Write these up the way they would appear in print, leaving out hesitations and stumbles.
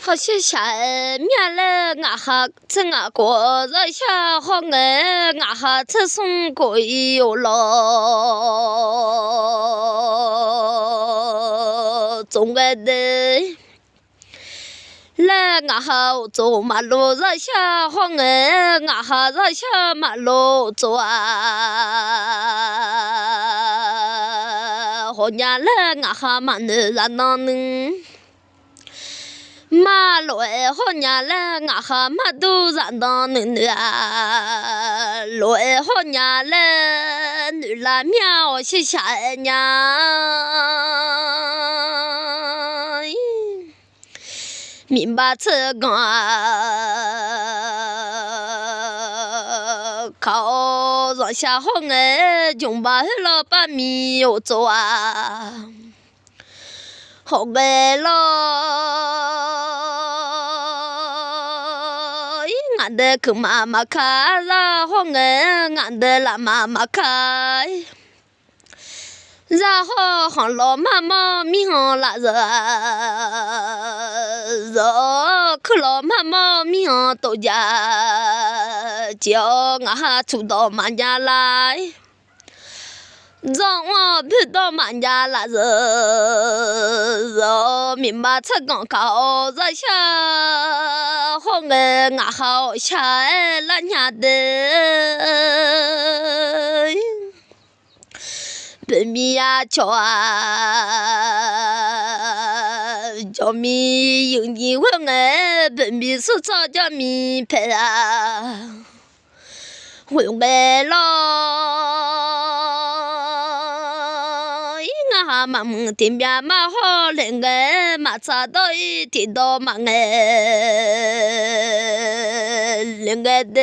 好些下面来俺哈这俺过热下好俺哈这送过有了中国的。来俺哈走马路热下好俺哈热下马路走啊，好伢来俺哈马女人能。马路好伢来，俺哈马都染当嫩嫩啊！路好伢来，女拉面我是下伢，明白这个靠上下好哎，穷把老把米我走啊！好爱了，俺的跟妈妈看了，好爱俺的拉妈妈看，然后喊老妈妈米上拉热，可老妈妈米上豆家，叫俺出到俺家来。让我碰到俺家那人，明白这刚搞热下，好爱俺好下那家的，本米呀叫啊，叫米用你我爱，本米是早叫米配啊，会爱了。马门天边马好人个马扎到一天到马哎，人个的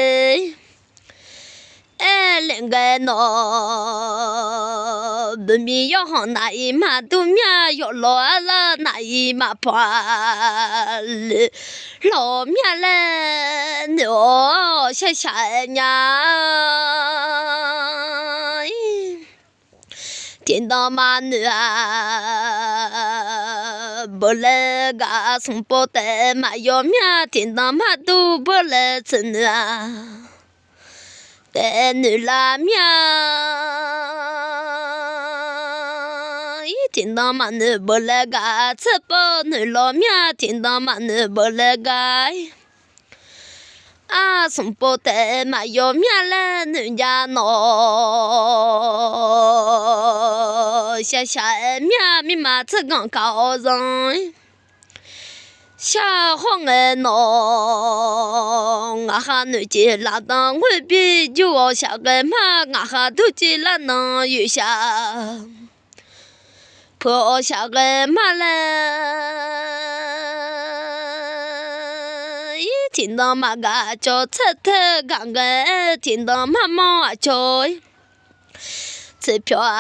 哎人个喏，不米要好那一马都面要老了那一马怕老面嘞喏下下呀。听到马女啊，不来个送包的马要面，听到马都不来吃啊，带女拉面，听到马女不来个吃包女拉面，听到马女不来个。啊，送包的马要面来人家闹，下面密码这刚高人，下好爱闹，俺哈女姐拉当会比就我下个马，俺哈都姐拉能有下，破下个马来。听到妈个叫吃头刚个，听到妈妈叫吃票啊，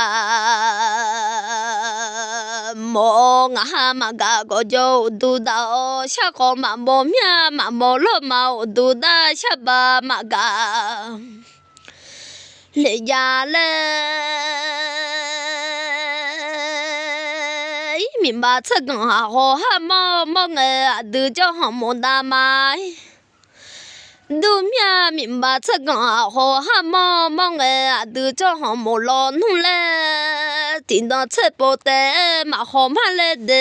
莫俺妈个叫都到下个妈妈面妈妈老妈我都到下巴妈个来家来。明白这个好哈毛毛个都叫好毛大妈，都面明白这个好哈毛毛个都叫好毛老农嘞，听到吃饱的马好马来的。